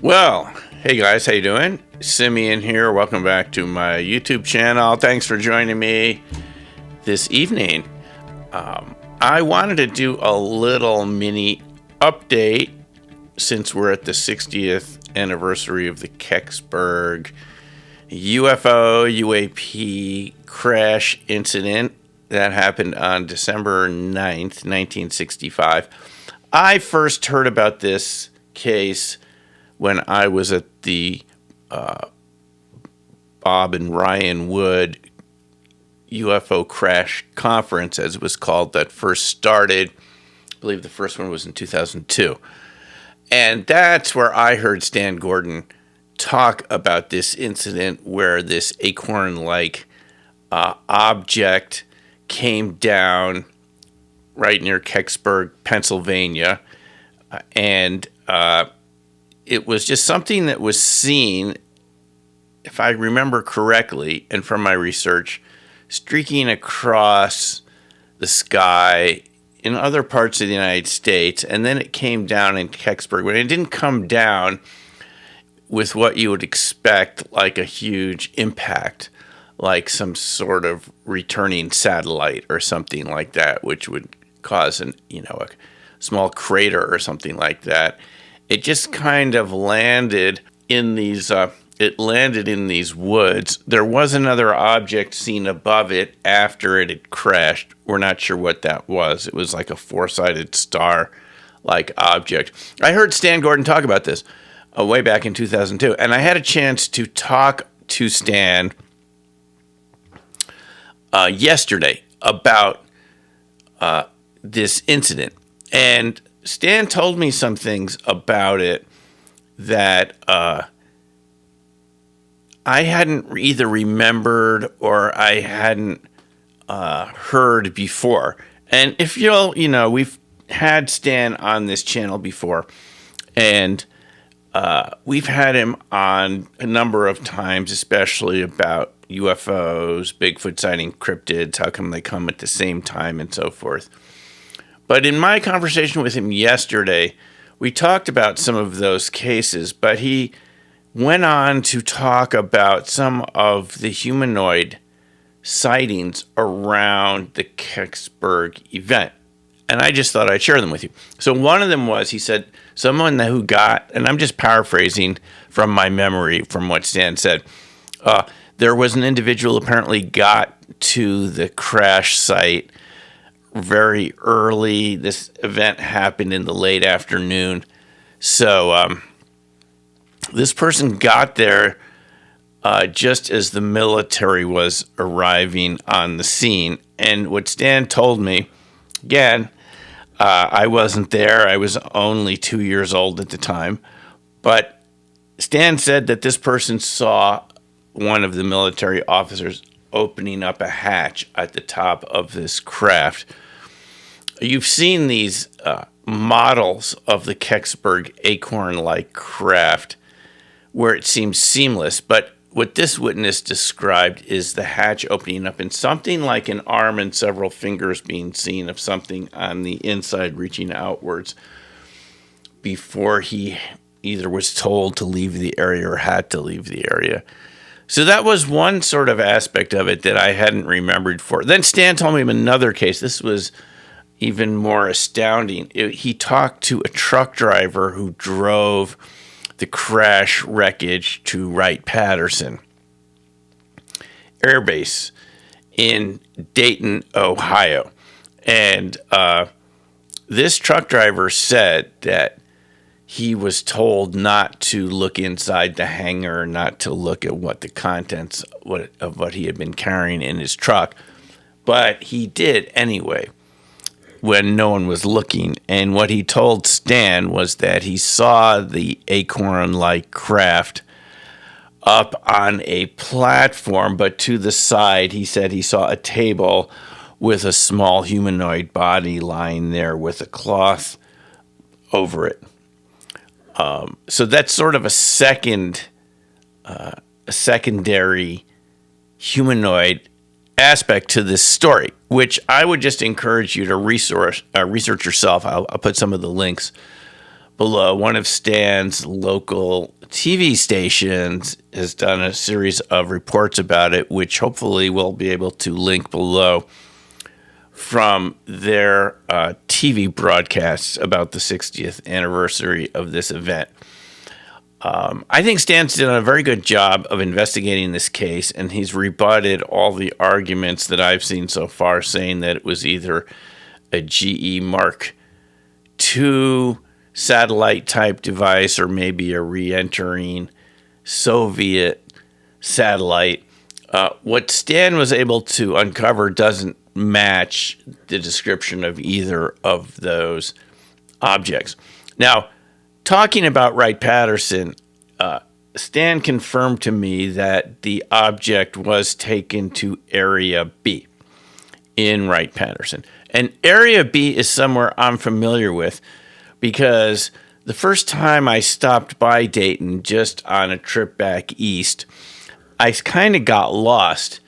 Well, hey guys, how you doing? Simeon here. Welcome back to my YouTube channel. Thanks for joining me this evening. I wanted to do a little mini update since we're at the 60th anniversary of the Kecksburg UFO crash incident that happened on December 9th, 1965. I first heard about this case when I was at the Bob and Ryan Wood UFO crash conference, as it was called, that first started. I believe the first one was in 2002. And that's where I heard Stan Gordon talk about this incident where this acorn-like object came down right near Kecksburg, Pennsylvania, and it was just something that was seen, if I remember correctly, and from my research, streaking across the sky in other parts of the United States, and then it came down in Kecksburg. But it didn't come down with what you would expect, like a huge impact, like some sort of returning satellite or something like that, which would cause a small crater or something like that. It just kind of landed in these. It landed in these woods. There was another object seen above it after it had crashed. We're not sure what that was. It was like a four-sided star-like object. I heard Stan Gordon talk about this way back in 2002, and I had a chance to talk to Stan yesterday about this incident, and Stan told me some things about it that I hadn't either remembered or I hadn't heard before. And if we've had Stan on this channel before, and we've had him on a number of times, especially about UFOs, Bigfoot sighting, cryptids, how come they come at the same time, and so forth. But in my conversation with him yesterday, we talked about some of those cases, but he went on to talk about some of the humanoid sightings around the Kecksburg event. And I just thought I'd share them with you. So one of them was, he said, someone who got, and I'm just paraphrasing from my memory from what Stan said, there was an individual who apparently got to the crash site very early. This event happened in the late afternoon. So this person got there just as the military was arriving on the scene. And what Stan told me, again, I wasn't there. I was only 2 years old at the time. But Stan said that this person saw one of the military officers opening up a hatch at the top of this craft. You've seen these models of the Kecksburg acorn-like craft where it seems seamless, but what this witness described is the hatch opening up and something like an arm and several fingers being seen of something on the inside reaching outwards before he either was told to leave the area or had to leave the area. So that was one sort of aspect of it that I hadn't remembered before. Then Stan told me of another case. This was even more astounding. He talked to a truck driver who drove the crash wreckage to Wright-Patterson Air Base in Dayton, Ohio. And this truck driver said that he was told not to look inside the hangar, not to look at what the contents of what he had been carrying in his truck. But he did anyway, when no one was looking. And what he told Stan was that he saw the acorn-like craft up on a platform, but to the side, he said he saw a table with a small humanoid body lying there with a cloth over it. So that's sort of a secondary humanoid aspect to this story, which I would just encourage you to research yourself. I'll put some of the links below. One of Stan's local TV stations has done a series of reports about it, which hopefully we'll be able to link below, from their TV broadcasts about the 60th anniversary of this event. I think Stan's done a very good job of investigating this case, and he's rebutted all the arguments that I've seen so far, saying that it was either a GE Mark II satellite-type device or maybe a re-entering Soviet satellite. What Stan was able to uncover doesn't match the description of either of those objects. Now, talking about Wright-Patterson, Stan confirmed to me that the object was taken to Area B in Wright-Patterson. And Area B is somewhere I'm familiar with because the first time I stopped by Dayton just on a trip back east, I kind of got lost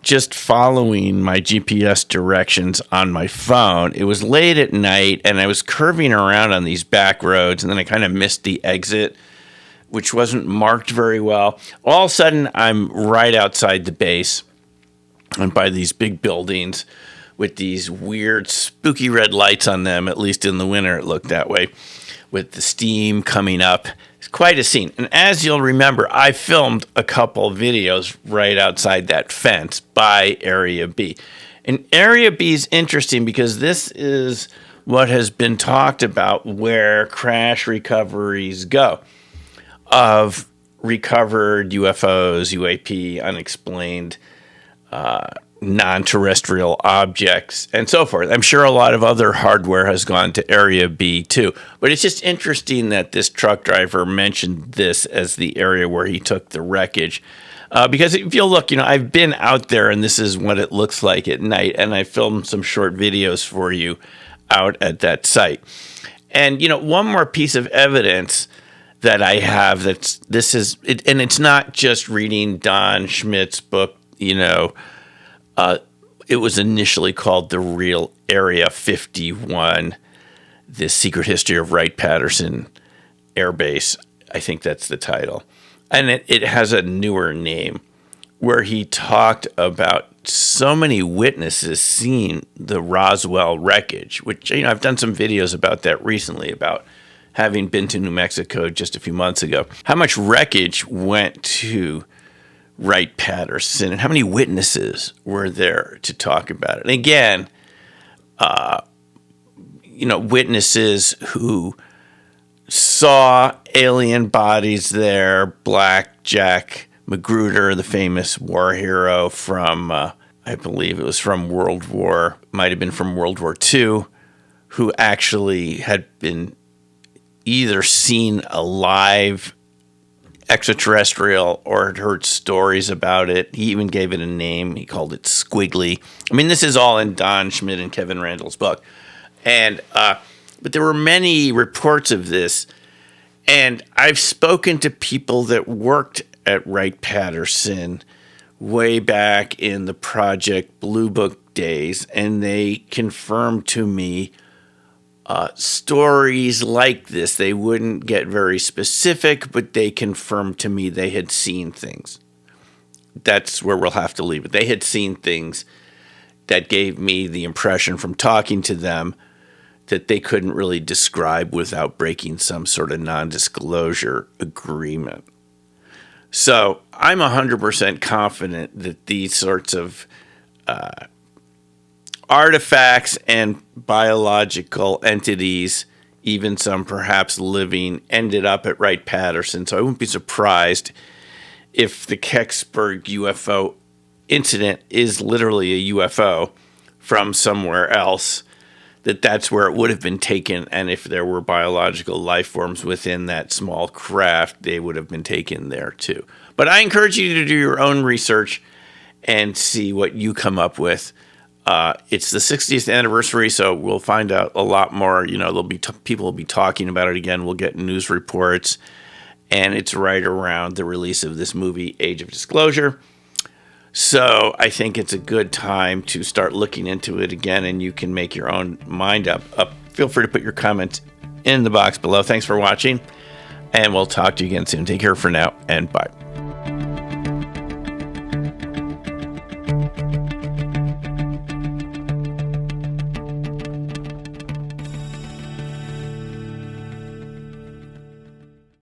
just following my GPS directions on my phone. It was late at night, and I was curving around on these back roads, and then I kind of missed the exit, which wasn't marked very well. All of a sudden, I'm right outside the base and by these big buildings with these weird, spooky red lights on them, at least in the winter it looked that way, with the steam coming up. It's quite a scene. And as you'll remember, I filmed a couple videos right outside that fence by Area B. And Area B is interesting because this is what has been talked about where crash recoveries go of recovered UFOs, UAP, unexplained non-terrestrial objects, and so forth. I'm sure a lot of other hardware has gone to Area B too. But it's just interesting that this truck driver mentioned this as the area where he took the wreckage. Because if you'll look, I've been out there and this is what it looks like at night. And I filmed some short videos for you out at that site. And, one more piece of evidence that I have and it's not just reading Don Schmidt's book, it was initially called The Real Area 51, The Secret History of Wright-Patterson Air Base. I think that's the title. And it has a newer name where he talked about so many witnesses seeing the Roswell wreckage, which, I've done some videos about that recently, about having been to New Mexico just a few months ago. How much wreckage went to Wright-Patterson, and how many witnesses were there to talk about it? And again, witnesses who saw alien bodies there. Black Jack Magruder, the famous war hero from, I believe it was from might have been from World War II, who actually had been either seen alive extraterrestrial or had heard stories about it. He even gave it a name. He called it Squiggly. I mean, this is all in Don Schmidt and Kevin Randall's book. And but there were many reports of this. And I've spoken to people that worked at Wright-Patterson way back in the Project Blue Book days, and they confirmed to me stories like this. They wouldn't get very specific, but they confirmed to me they had seen things. That's where we'll have to leave it. They had seen things that gave me the impression from talking to them that they couldn't really describe without breaking some sort of non-disclosure agreement. So I'm 100% confident that these sorts of artifacts and biological entities, even some perhaps living, ended up at Wright-Patterson. So I wouldn't be surprised if the Kecksburg UFO incident is literally a UFO from somewhere else, that's where it would have been taken. And if there were biological life forms within that small craft, they would have been taken there too. But I encourage you to do your own research and see what you come up with. It's the 60th anniversary, so we'll find out a lot more. There'll be people will be talking about it again. We'll get news reports, and it's right around the release of this movie, Age of Disclosure. So I think it's a good time to start looking into it again, and you can make your own mind up. Feel free to put your comments in the box below. Thanks for watching, and we'll talk to you again soon. Take care for now, and bye.